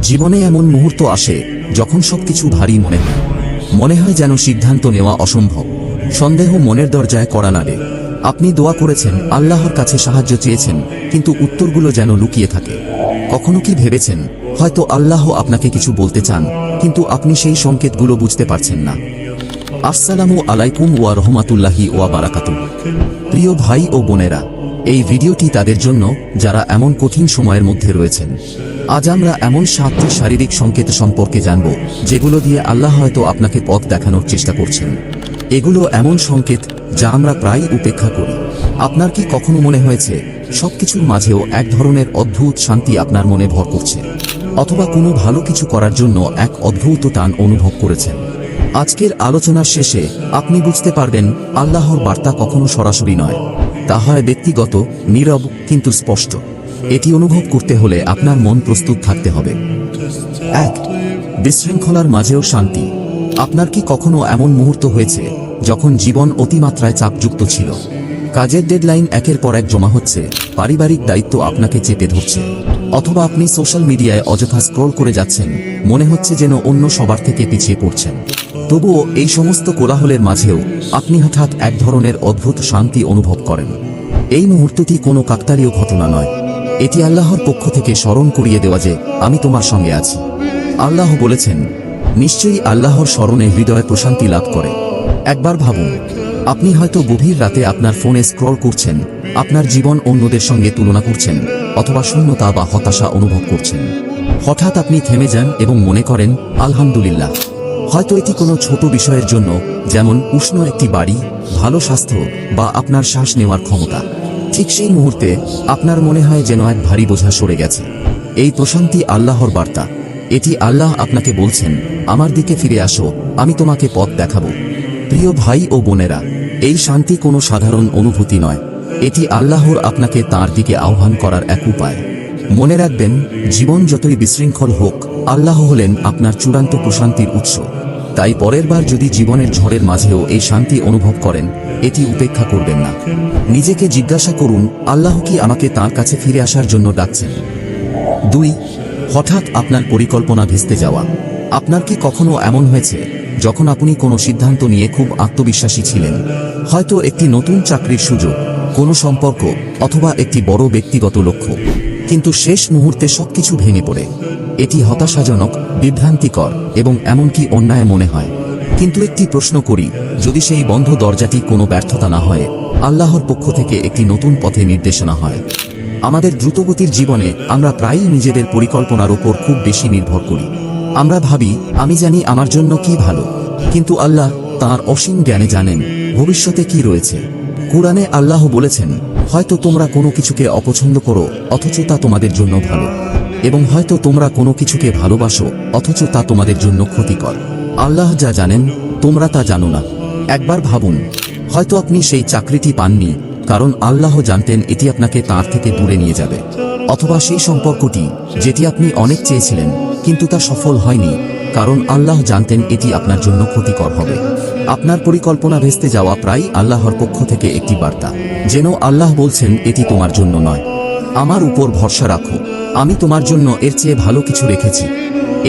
জীবনে এমন মুহূর্ত আসে যখন সবকিছু ভারী মনে হয় যেন সিদ্ধান্ত নেওয়া অসম্ভব। সন্দেহ মনের দরজায় কড়া নাড়ে। আপনি দোয়া করেছেন, আল্লাহর কাছে সাহায্য চেয়েছেন, কিন্তু উত্তরগুলো যেন লুকিয়ে থাকে। কখনো কি ভেবেছেন হয়তো আল্লাহ আপনাকে কিছু বলতে চান, কিন্তু আপনি সেই সংকেতগুলো বুঝতে পারছেন না? আসসালামু আলাইকুম ওয়া রাহমাতুল্লাহি ওয়া বারাকাতুহু। প্রিয় ভাই ও বোনেরা, এই ভিডিওটি তাদের জন্য যারা এমন কঠিন সময়ের মধ্যে রয়েছেন। আজ আমরা এমন 7টি শারীরিক সংকেত সম্পর্কে জানব যেগুলো দিয়ে আল্লাহ হয়তো আপনাকে পথ দেখানোর চেষ্টা করছেন। এগুলো এমন সংকেত যা আমরা প্রায় উপেক্ষা করি। আপনার কি কখনো মনে হয়েছে সবকিছুর মাঝেও এক ধরনের অদ্ভুত শান্তি আপনার মনে ভর করছে? অথবা কোনো ভালো কিছু করার জন্য এক অদ্ভুত টান অনুভব করেছেন? আজকের আলোচনার শেষে আপনি বুঝতে পারবেন আল্লাহর বার্তা কখনো সরাসরি নয়, তা হয় ব্যক্তিগত, নীরব কিন্তু স্পষ্ট। এটি অনুভব করতে হলে আপনার মন প্রস্তুত থাকতে হবে। 1. বিশৃঙ্খলার মাঝেও শান্তি। আপনার কি কখনো এমন মুহূর্ত হয়েছে যখন জীবন অতিমাত্রায় চাপযুক্ত ছিল? কাজের ডেডলাইন একের পর এক জমা হচ্ছে, পারিবারিক দায়িত্ব আপনাকে চেপে ধরছে, অথবা আপনি সোশ্যাল মিডিয়ায় অযথা স্ক্রল করে যাচ্ছেন, মনে হচ্ছে যেন অন্য সবার থেকে পিছিয়ে পড়ছেন। তবুও এই সমস্ত কোলাহলের মাঝেও আপনি হঠাৎ এক ধরনের অদ্ভুত শান্তি অনুভব করেন। এই মুহূর্তটি কোনো কাকতালীয় ঘটনা নয়, এটি আল্লাহর পক্ষ থেকে স্মরণ করিয়ে দেওয়া যে আমি তোমার সঙ্গে আছি। আল্লাহ বলেছেন, নিশ্চয়ই আল্লাহর স্মরণে হৃদয় প্রশান্তি লাভ করে। একবার ভাবুন, আপনি হয়তো গভীর রাতে আপনার ফোনে স্ক্রল করছেন, আপনার জীবন অন্যদের সঙ্গে তুলনা করছেন, অথবা শূন্যতা বা হতাশা অনুভব করছেন। হঠাৎ আপনি থেমে যান এবং মনে করেন আলহামদুলিল্লাহ। হয়তো এটি কোনো ছোট বিষয়ের জন্য, যেমন উষ্ণ একটি বাড়ি, ভালো স্বাস্থ্য বা আপনার শ্বাস নেওয়ার ক্ষমতা। ঠিক সেই মুহূর্তে আপনার মনে হয় যেন এক ভারী বোঝা সরে গেছে। এই প্রশান্তি আল্লাহর বার্তা। এটি আল্লাহ আপনাকে বলছেন, আমার দিকে ফিরে আসো, আমি তোমাকে পথ দেখাবো। প্রিয় ভাই ও বোনেরা, এই শান্তি কোনো সাধারণ অনুভূতি নয়, এটি আল্লাহর আপনাকে তাঁর দিকে আহ্বান করার এক উপায়। মনে রাখবেন, জীবন যতই বিশৃঙ্খল হোক, আল্লাহ হলেন আপনার চূড়ান্ত প্রশান্তির উৎস। তাই পরের বার যদি জীবনের ঝড়ের মাঝেও এই শান্তি অনুভব করেন, এটি উপেক্ষা করবেন না। নিজেকে জিজ্ঞাসা করুন, আল্লাহ কি আমাকে তাঁর কাছে ফিরে আসার জন্য ডাকছেন? 2. হঠাৎ আপনার পরিকল্পনা ভেস্তে যাওয়া। আপনার কি কখনো এমন হয়েছে যখন আপনি কোনো সিদ্ধান্ত নিয়ে খুব আত্মবিশ্বাসী ছিলেন? হয়তো একটি নতুন চাকরির সুযোগ, কোনো সম্পর্ক, অথবা একটি বড় ব্যক্তিগত লক্ষ্য, কিন্তু শেষ মুহূর্তে সবকিছু ভেঙে পড়ে। এটি হতাশাজনক, বিভ্রান্তিকর এবং এমনকি অন্যায় মনে হয়। কিন্তু একটি প্রশ্ন করি, যদি সেই বন্ধ দরজাটি কোনো ব্যর্থতা না হয়, আল্লাহর পক্ষ থেকে একটি নতুন পথে নির্দেশনা হয়? আমাদের দ্রুতগতির জীবনে আমরা প্রায়ই নিজেদের পরিকল্পনার উপর খুব বেশি নির্ভর করি। আমরা ভাবি, আমি জানি আমার জন্য কি ভালো, কিন্তু আল্লাহ তাঁর অসীম জ্ঞানে জানেন ভবিষ্যতে কি রয়েছে। কুরআনে আল্লাহ বলেছেন, হয়তো তোমরা কোনো কিছুকে অপছন্দ করো অথচ তা তোমাদের জন্য ভালো, এবং হয়তো তোমরা কোনো কিছুকে ভালোবাসো অথচ তা তোমাদের জন্য ক্ষতিকর। আল্লাহ যা জানেন তোমরা তা জানো না। একবার ভাবুন, হয়তো আপনি সেই চাকরিটি পাননি কারণ আল্লাহ জানতেন এটি আপনাকে তাঁর থেকে দূরে নিয়ে যাবে, অথবা সেই সম্পর্কটি যেটি আপনি অনেক চেয়েছিলেন কিন্তু তা সফল হয়নি কারণ আল্লাহ জানতেন এটি আপনার জন্য ক্ষতিকর হবে। আপনার পরিকল্পনা ভেস্তে যাওয়া প্রায় আল্লাহর পক্ষ থেকে একটি বার্তা, যেন আল্লাহ বলছেন এটি তোমার জন্য নয়, আমার উপর ভরসা রাখো, আমি তোমার জন্য এর চেয়ে ভালো কিছু রেখেছি।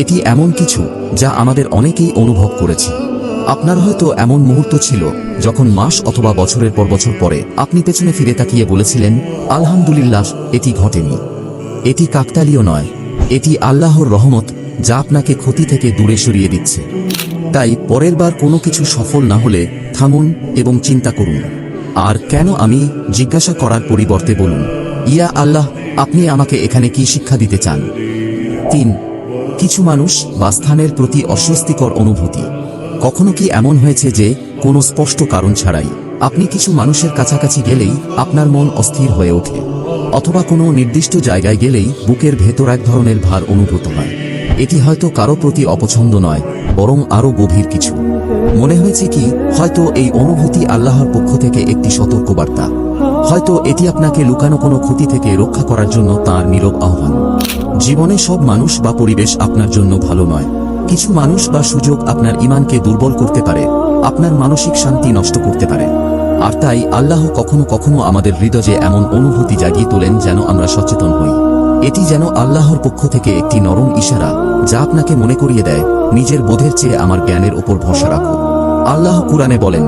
এটি এমন কিছু যা আমাদের অনেকেই অনুভব করেছি। আপনার হয়তো এমন মুহূর্ত ছিল যখন মাস অথবা বছরের পর বছর পরে আপনি পেছনে ফিরে তাকিয়ে বলেছিলেন, আলহামদুলিল্লাহ, এটি ঘটেনি। এটি কাকতালীয় নয়, এটি আল্লাহর রহমত যা আপনাকে ক্ষতি থেকে দূরে সরিয়ে দিচ্ছে। তাই পরের বার কোনো কিছু সফল না হলে থামুন এবং চিন্তা করুন, আর কেন আমি জিজ্ঞাসা করার পরিবর্তে বলুন, ইয়া আল্লাহ, আপনি আমাকে এখানে কি শিক্ষা দিতে চান? 3. কিছু মানুষ বা স্থানের প্রতি অস্বস্তিকর অনুভূতি। কখনো কি এমন হয়েছে যে কোনো স্পষ্ট কারণ ছাড়াই আপনি কিছু মানুষের কাছাকাছি গেলেই আপনার মন অস্থির হয়ে ওঠে, অথবা কোনো নির্দিষ্ট জায়গায় গেলেই বুকের ভেতর এক ধরনের ভার অনুভূত হয়? এটি হয়তো কারো প্রতি অপছন্দ নয়, বরং আরো গভীর কিছু। মনে হয়েছে কি হয়তো এই অনুভূতি আল্লাহর পক্ষ থেকে একটি সতর্কবার্তা? হয়তো এটি আপনাকে লুকানো কোনো ক্ষতি থেকে রক্ষা করার জন্য তাঁর নীরব আহ্বান। জীবনে সব মানুষ বা পরিবেশ আপনার জন্য ভালো নয়। কিছু মানুষ বা সুযোগ আপনার ঈমানকে দুর্বল করতে পারে, আপনার মানসিক শান্তি নষ্ট করতে পারে। আর তাই আল্লাহ কখনো কখনো আমাদের হৃদয়ে এমন অনুভূতি জাগিয়ে তোলেন যেন আমরা সচেতন হই। এটি যেন আল্লাহর পক্ষ থেকে একটি নরম ইশারা, যা আপনাকে মনে করিয়ে দেয় নিজের বোধের চেয়ে আমার জ্ঞানের ওপর ভরসা রাখো। আল্লাহ কুরআনে বলেন,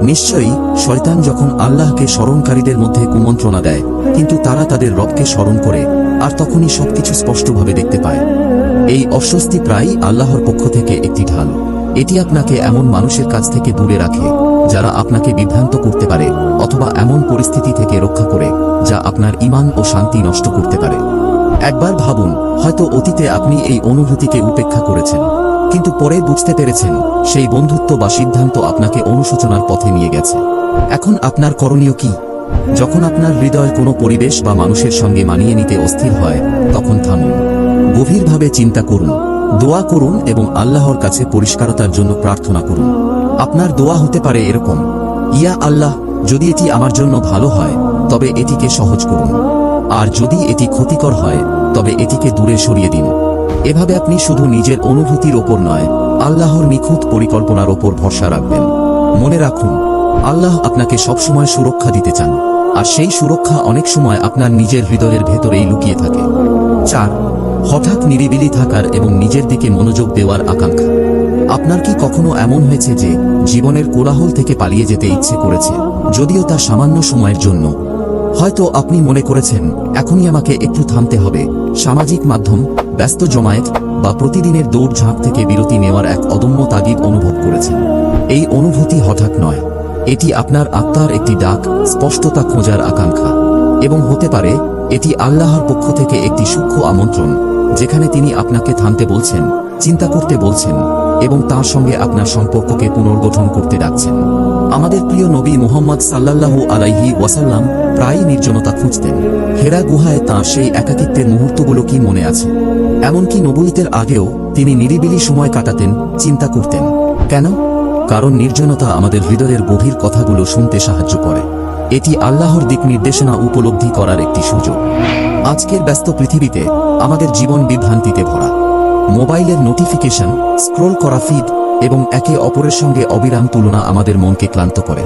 নিশ্চয়ই শয়তান যখন আল্লাহকে স্মরণকারীদের মধ্যে কুমন্ত্রণা দেয়, কিন্তু তারা তাদের রবকে স্মরণ করে, আর তখনই সবকিছু স্পষ্টভাবে দেখতে পায়। এই অস্বস্তি প্রায়ই আল্লাহর পক্ষ থেকে একটি ঢাল। এটি আপনাকে এমন মানুষের কাছ থেকে দূরে রাখে যারা আপনাকে বিভ্রান্ত করতে পারে, অথবা এমন পরিস্থিতি থেকে রক্ষা করে যা আপনার ঈমান ও শান্তি নষ্ট করতে পারে। একবার ভাবুন, হয়তো অতীতে আপনি এই অনুভূতিকে উপেক্ষা করেছেন, কিন্তু পরে বুঝতে পেরেছেন সেই বন্ধুত্ব বা সিদ্ধান্ত আপনাকে অনুশোচনার পথে নিয়ে গেছে। এখন আপনার করণীয় কি? যখন আপনার হৃদয় কোনো পরিবেশ বা মানুষের সঙ্গে মানিয়ে নিতে অস্থির হয়, তখন থামুন, গভীরভাবে চিন্তা করুন, দোয়া করুন এবং আল্লাহর কাছে পরিষ্কারতার জন্য প্রার্থনা করুন। আপনার দোয়া হতে পারে এরকম: ইয়া আল্লাহ, যদি এটি আমার জন্য ভালো হয় তবে এটিকে সহজ করুন, আর যদি এটি ক্ষতিকর হয় তবে এটিকে দূরে সরিয়ে দিন। এভাবে আপনি শুধু নিজের অনুভূতির ওপর নয়, আল্লাহর নিখুঁত পরিকল্পনার ওপর ভরসা রাখবেন। মনে রাখুন, আল্লাহ আপনাকে সবসময় সুরক্ষা দিতে চান, আর সেই সুরক্ষা অনেক সময় আপনার নিজের হৃদয়ের ভেতরেই লুকিয়ে থাকে। 4. হঠাৎ নিরিবিলি থাকার এবং নিজের দিকে মনোযোগ দেওয়ার আকাঙ্ক্ষা। আপনার কি কখনো এমন হয়েছে যে জীবনের কোলাহল থেকে পালিয়ে যেতে ইচ্ছে করেছে, যদিও তা সামান্য সময়ের জন্য? হয়তো আপনি মনে করেছেন, এখনই আমাকে একটু থামতে হবে। সামাজিক মাধ্যম, ব্যস্ত জমায়েত বা প্রতিদিনের দৌড়ঝাঁপ থেকে বিরতি নেওয়ার এক অদম্য তাগিদ অনুভব করেছেন। এই অনুভূতি হঠাৎ নয়, এটি আপনার আত্মার একটি ডাক, স্পষ্টতা খোঁজার আকাঙ্ক্ষা। এবং হতে পারে এটি আল্লাহর পক্ষ থেকে একটি সূক্ষ্ম আমন্ত্রণ, যেখানে তিনি আপনাকে থামতে বলছেন, চিন্তা করতে বলছেন এবং তার সঙ্গে আপনার সম্পর্ককে পুনর্গঠন করতে ডাকছেন। আমাদের প্রিয় নবী মুহাম্মদ সাল্লাল্লাহু আলাইহি ওয়াসাল্লাম প্রায়ই নির্জনতা খুঁজতেন। হেরা গুহায় তাঁর সেই একাকিত্বের মুহূর্তগুলো কি মনে আছে? এমনকি নবুয়তের আগেও তিনি নিরিবিলি সময় কাটাতেন, চিন্তা করতেন। কেন? কারণ নির্জনতা আমাদের হৃদয়ের গভীর কথাগুলো শুনতে সাহায্য করে। এটি আল্লাহর দিক নির্দেশনা উপলব্ধি করার একটি সুযোগ। আজকের ব্যস্ত পৃথিবীতে আমাদের জীবন বিভ্রান্তিতে ভরা। মোবাইলের নোটিফিকেশন, স্ক্রোল করা ফিড এবং একে অপরের সঙ্গে অবিরাম তুলনা আমাদের মনকে ক্লান্ত করে।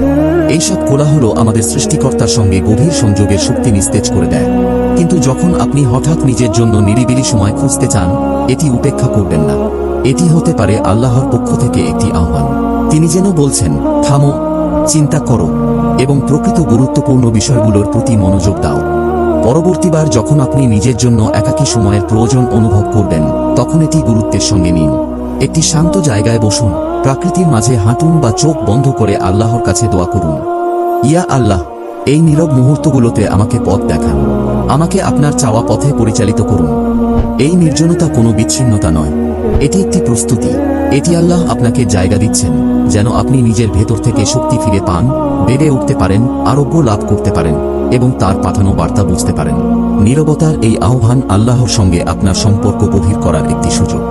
এইসব কোলাহল আমাদের সৃষ্টিকর্তার সঙ্গে গভীর সংযোগের শক্তি নিস্তেজ করে দেয়। কিন্তু যখন আপনি হঠাৎ নিজের জন্য নিরিবিলি সময় খুঁজতে চান, এটি উপেক্ষা করবেন না। এটি হতে পারে আল্লাহর পক্ষ থেকে একটি আহ্বান। তিনি যেন বলছেন, থামো, চিন্তা করো এবং প্রকৃত গুরুত্বপূর্ণ বিষয়গুলোর প্রতি মনোযোগ দাও। পরবর্তীবার যখন আপনি নিজের জন্য একাকী সময়ের প্রয়োজন অনুভব করবেন, তখন এটি গুরুত্বের সঙ্গে নিন। একটি শান্ত জায়গায় বসুন, প্রকৃতির মাঝে হাঁটুন বা চোখ বন্ধ করে আল্লাহর কাছে দোয়া করুন। ইয়া আল্লাহ, এই নীরব মুহূর্তগুলোতে আমাকে পথ দেখান, আমাকে আপনার চাওয়া পথে পরিচালিত করুন। এই নির্জনতা কোনো বিচ্ছিন্নতা নয়, এটি একটি প্রস্তুতি। এটি আল্লাহ আপনাকে জায়গা দিচ্ছেন যেন আপনি নিজের ভেতর থেকে শক্তি ফিরে পান, বেড়ে উঠতে পারেন, আরোগ্য লাভ করতে পারেন এবং তার পাঠানো বার্তা বুঝতে পারেন। নীরবতার এই আহ্বান আল্লাহর সঙ্গে আপনার সম্পর্ক গভীর করার একটি সুযোগ।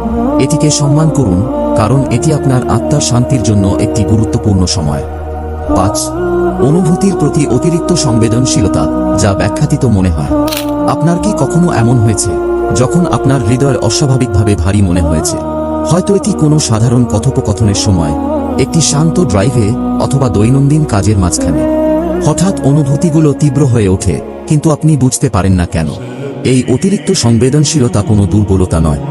এটিকে সম্মান করুন, কারণ এটি আপনার আত্মার শান্তির জন্য একটি গুরুত্বপূর্ণ সময়। 5. অনুভূতির প্রতি অতিরিক্ত সংবেদনশীলতা, যা ব্যাখ্যাতীত মনে হয়। আপনার কি কখনো এমন হয়েছে যখন আপনার হৃদয় অস্বাভাবিকভাবে ভারী মনে হয়েছে? হয়তো এটি কোনো সাধারণ কথোপকথনের সময়, একটি শান্ত ড্রাইভে অথবা দৈনন্দিন কাজের মাঝখানে। হঠাৎ অনুভূতিগুলো তীব্র হয়ে ওঠে, কিন্তু আপনি বুঝতে পারেন না কেন। এই অতিরিক্ত সংবেদনশীলতা কোনো দুর্বলতা নয়,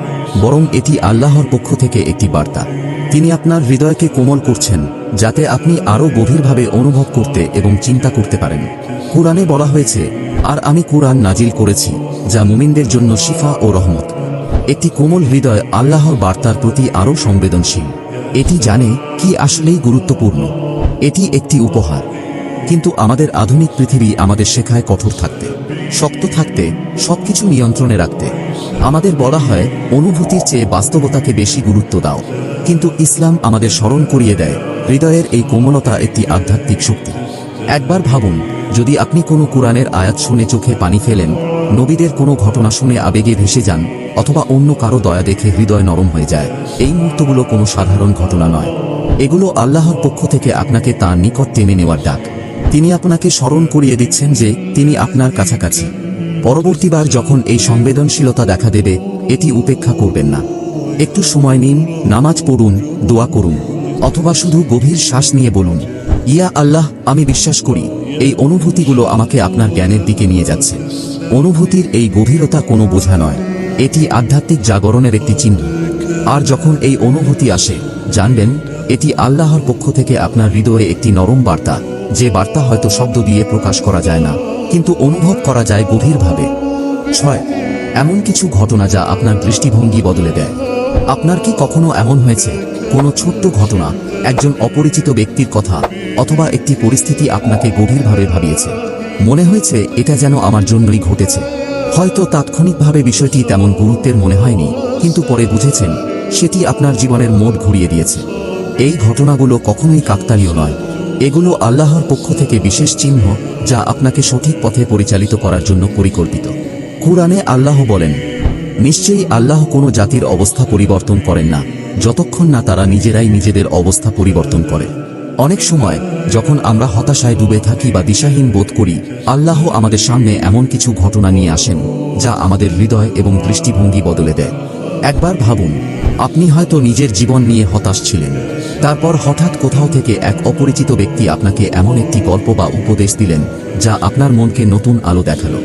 বরং এটি আল্লাহর পক্ষ থেকে একটি বার্তা। তিনি আপনার হৃদয়কে কোমল করছেন, যাতে আপনি আরও গভীরভাবে অনুভব করতে এবং চিন্তা করতে পারেন। কুরআনে বলা হয়েছে, আর আমি কুরআন নাজিল করেছি যা মুমিনদের জন্য শিফা ও রহমত। একটি কোমল হৃদয় আল্লাহর বার্তার প্রতি আরও সংবেদনশীল। এটি জানে কি আসলেই গুরুত্বপূর্ণ। এটি একটি উপহার। কিন্তু আমাদের আধুনিক পৃথিবী আমাদের শেখায় কঠোর থাকতে, শক্ত থাকতে, সবকিছু নিয়ন্ত্রণে রাখতে। আমাদের বলা হয় অনুভূতির চেয়ে বাস্তবতাকে বেশি গুরুত্ব দাও। কিন্তু ইসলাম আমাদের স্মরণ করিয়ে দেয়, হৃদয়ের এই কোমলতা একটি আধ্যাত্মিক শক্তি। একবার ভাবুন, যদি আপনি কোনো কুরআনের আয়াত শুনে চোখে পানি ফেলেন, নবীদের কোনো ঘটনা শুনে আবেগে ভেসে যান, অথবা অন্য কারো দয়া দেখে হৃদয় নরম হয়ে যায়, এই মুহূর্তগুলো কোনো সাধারণ ঘটনা নয়। এগুলো আল্লাহর পক্ষ থেকে আপনাকে তাঁর নিকট টেনে নেওয়ার ডাক। তিনি আপনাকে স্মরণ করিয়ে দিচ্ছেন যে তিনি আপনার কাছাকাছি। পরবর্তীবার যখন এই সংবেদনশীলতা দেখা দেবে, এটি উপেক্ষা করবেন না। একটু সময় নিন, নামাজ পড়ুন, দোয়া করুন, অথবা শুধু গভীর শ্বাস নিয়ে বলুন, ইয়া আল্লাহ, আমি বিশ্বাস করি এই অনুভূতিগুলো আমাকে আপনার জ্ঞানের দিকে নিয়ে যাচ্ছে। অনুভূতির এই গভীরতা কোনো বোঝা নয়, এটি আধ্যাত্মিক জাগরণের একটি চিহ্ন। আর যখন এই অনুভূতি আসে, জানবেন এটি আল্লাহর পক্ষ থেকে আপনার হৃদয়ে একটি নরম বার্তা, যে বার্তা হয়তো শব্দ দিয়ে প্রকাশ করা যায় না, কিন্তু অনুভব করা যায় গভীরভাবে। 6. এমন কিছু ঘটনা যা আপনার দৃষ্টিভঙ্গি বদলে দেয়। আপনার কি কখনো এমন হয়েছে, কোনো ছোট্ট ঘটনা, একজন অপরিচিত ব্যক্তির কথা অথবা একটি পরিস্থিতি আপনাকে গভীরভাবে ভাবিয়েছে? মনে হয়েছে এটা যেন আমার জন্যই ঘটেছে। হয়তো তাৎক্ষণিকভাবে বিষয়টি তেমন গুরুত্বের মনে হয়নি, কিন্তু পরে বুঝেছেন সেটি আপনার জীবনের মোড় ঘুরিয়ে দিয়েছে। এই ঘটনাগুলো কখনোই কাকতালীয় নয়, এগুলো আল্লাহর পক্ষ থেকে বিশেষ চিহ্ন, যা আপনাকে সঠিক পথে পরিচালিত করার জন্য পরিকল্পিত। কুরআনে আল্লাহ বলেন, নিশ্চয়ই আল্লাহ কোনো জাতির অবস্থা পরিবর্তন করেন না যতক্ষণ না তারা নিজেরাই নিজেদের অবস্থা পরিবর্তন করে। অনেক সময় যখন আমরা হতাশায় ডুবে থাকি বা দিশাহীন বোধ করি, আল্লাহ আমাদের সামনে এমন কিছু ঘটনা নিয়ে আসেন যা আমাদের হৃদয় এবং দৃষ্টিভঙ্গি বদলে দেয়। একবার ভাবুন, আপনি হয়তো নিজের জীবন নিয়ে হতাশ ছিলেন, তারপর হঠাৎ কোথাও থেকে এক অপরিচিত ব্যক্তি আপনাকে এমন একটি গল্প বা উপদেশ দিলেন যা আপনার মনকে নতুন আলো দেখালো।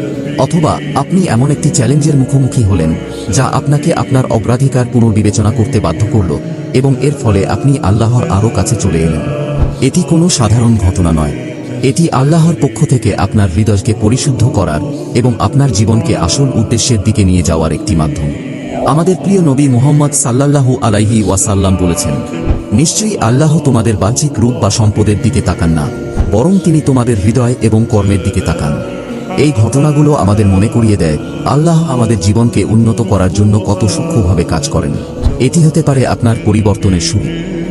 অথবা আপনি এমন একটি চ্যালেঞ্জের মুখোমুখি হলেন যা আপনাকে আপনার অগ্রাধিকার পুনর্বিবেচনা করতে বাধ্য করল, এবং এর ফলে আপনি আল্লাহর আরও কাছে চলে এলেন। এটি কোনো সাধারণ ঘটনা নয়, এটি আল্লাহর পক্ষ থেকে আপনার হৃদয়কে পরিশুদ্ধ করার এবং আপনার জীবনকে আসল উদ্দেশ্যের দিকে নিয়ে যাওয়ার একটি মাধ্যম। আমাদের প্রিয় নবী মুহাম্মদ সাল্লাল্লাহু আলাইহি ওয়াসাল্লাম বলেছেন, নিশ্চয়ই আল্লাহ তোমাদের বাহ্যিক রূপ বা সম্পদের দিকে তাকান না, বরং তিনি তোমাদের হৃদয় এবং কর্মের দিকে তাকান। এই ঘটনাগুলো আমাদের মনে করিয়ে দেয় আল্লাহ আমাদের জীবনকে উন্নত করার জন্য কত সূক্ষ্মভাবে কাজ করেন। এটি হতে পারে আপনার পরিবর্তনের শুরু।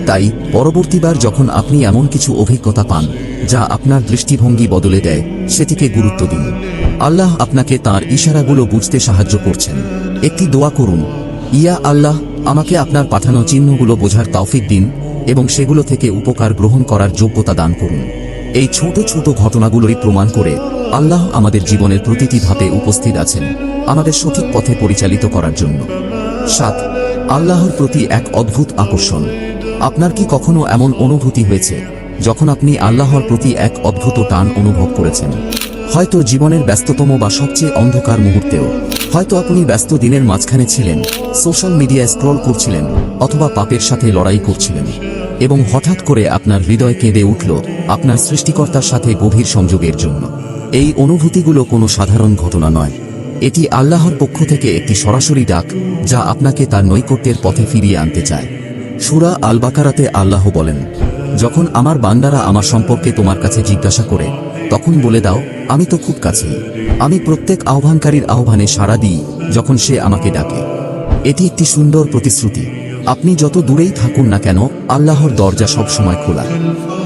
তাই পরবর্তীবার যখন আপনি এমন কিছু অভিজ্ঞতা পান যা আপনার দৃষ্টিভঙ্গি বদলে দেয়, সেটিকে গুরুত্ব দিন। আল্লাহ আপনাকে তাঁর ইশারাগুলো বুঝতে সাহায্য করছেন। একটি দোয়া করুন, ইয়া আল্লাহ, আমাকে আপনার পাঠানো চিহ্নগুলো বোঝার তৌফিক দিন এবং সেগুলো থেকে উপকার গ্রহণ করার যোগ্যতা দান করুন। এই ছোট ছোট ঘটনাগুলোই প্রমাণ করে আল্লাহ আমাদের জীবনের প্রতিটি ধাপে উপস্থিত আছেন, আমাদের সঠিক পথে পরিচালিত করার জন্য। 7. আল্লাহর প্রতি এক অদ্ভুত আকর্ষণ। আপনার কি কখনো এমন অনুভূতি হয়েছে যখন আপনি আল্লাহর প্রতি এক অদ্ভুত টান অনুভব করেছেন? হয়তো জীবনের ব্যস্ততম বা সবচেয়ে অন্ধকার মুহূর্তেও। হয়তো আপনি ব্যস্ত দিনের মাঝখানে ছিলেন, সোশ্যাল মিডিয়ায় স্ক্রল করছিলেন অথবা পাপের সাথে লড়াই করছিলেন, এবং হঠাৎ করে আপনার হৃদয় কেঁদে উঠল আপনার সৃষ্টিকর্তার সাথে গভীর সংযোগের জন্য। এই অনুভূতিগুলো কোনো সাধারণ ঘটনা নয়, এটি আল্লাহর পক্ষ থেকে একটি সরাসরি ডাক যা আপনাকে তার নৈকট্যের পথে ফিরিয়ে আনতে চায়। সূরা আল বাকারাতে আল্লাহ বলেন, যখন আমার বান্দারা আমার সম্পর্কে তোমার কাছে জিজ্ঞাসা করে, তখন বলে দাও, আমি তো খুব কাছেই। আমি প্রত্যেক আহ্বানকারীর আহ্বানে সাড়া দিই যখন সে আমাকে ডাকে। এটি একটি সুন্দর প্রতিশ্রুতি। আপনি যত দূরেই থাকুন না কেন, আল্লাহর দরজা সব সময় খোলা।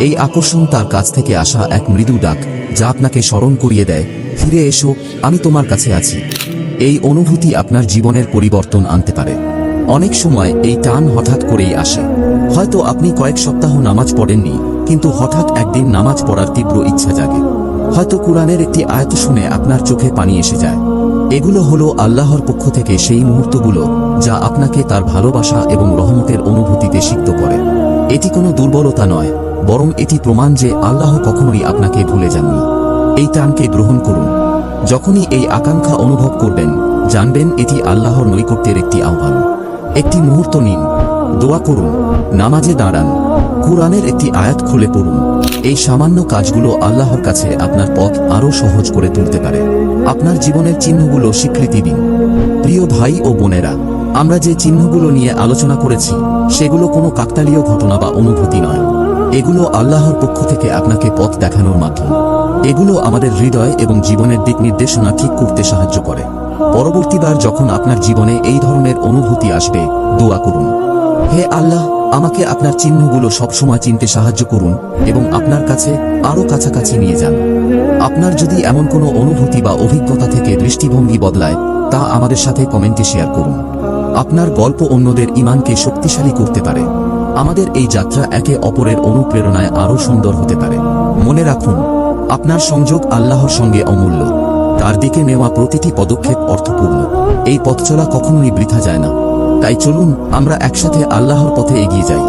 এই আকর্ষণ তার কাছ থেকে আসা এক মৃদু ডাক যা আপনাকে স্মরণ করিয়ে দেয়, ফিরে এসো, আমি তোমার কাছে আছি। এই অনুভূতি আপনার জীবনের পরিবর্তন আনতে পারে। অনেক সময় এই টান হঠাৎ করেই আসে। হয়তো আপনি কয়েক সপ্তাহ নামাজ পড়েননি, কিন্তু হঠাৎ একদিন নামাজ পড়ার তীব্র ইচ্ছা জাগে। হয়তো কুরআনের একটি আয়াত শুনে আপনার চোখে পানি এসে যায়। এগুলো হলো আল্লাহর পক্ষ থেকে সেই মুহূর্তগুলো যা আপনাকে তার ভালোবাসা এবং রহমতের অনুভূতিতে সিক্ত করে। এটি কোনো দুর্বলতা নয়, বরং এটি প্রমাণ যে আল্লাহ কখনোই আপনাকে ভুলে যাননি। এই টানকে গ্রহণ করুন। যখনই এই আকাঙ্ক্ষা অনুভব করবেন, জানবেন এটি আল্লাহর নৈকট্যের একটি আহ্বান। একটি মুহূর্ত নিন, দোয়া করুন, নামাজে দাঁড়ান, কুরআনের একটি আয়াত খুলে পড়ুন। এই সামান্য কাজগুলো আল্লাহর কাছে আপনার পথ আরও সহজ করে তুলতে পারে। আপনার জীবনের চিহ্নগুলো স্বীকৃতি দিন। প্রিয় ভাই ও বোনেরা, আমরা যে চিহ্নগুলো নিয়ে আলোচনা করেছি সেগুলো কোনো কাকতালীয় ঘটনা বা অনুভূতি নয়। এগুলো আল্লাহর পক্ষ থেকে আপনাকে পথ দেখানোর মাধ্যম। এগুলো আমাদের হৃদয় এবং জীবনের দিক নির্দেশনা ঠিক করতে সাহায্য করে। পরবর্তীবার যখন আপনার জীবনে এই ধরনের অনুভূতি আসবে, দোয়া করুন, হে আল্লাহ, আমাকে আপনার চিহ্নগুলো সবসময় চিনতে সাহায্য করুন এবং আপনার কাছে আরও কাছাকাছি নিয়ে যান। আপনার যদি এমন কোনো অনুভূতি বা অভিজ্ঞতা থেকে দৃষ্টিভঙ্গি বদলায়, তা আমাদের সাথে কমেন্টে শেয়ার করুন। আপনার গল্প অন্যদের ঈমানকে শক্তিশালী করতে পারে। আমাদের এই যাত্রা একে অপরের অনুপ্রেরণায় আরও সুন্দর হতে পারে। মনে রাখুন, আপনার সংযোগ আল্লাহর সঙ্গে অমূল্য। তার দিকে নেওয়া প্রতিটি পদক্ষেপ অর্থপূর্ণ। এই পথ চলা কখনোই বৃথা যায় না। তাই চলুন আমরা একসাথে আল্লাহর পথে এগিয়ে যাই।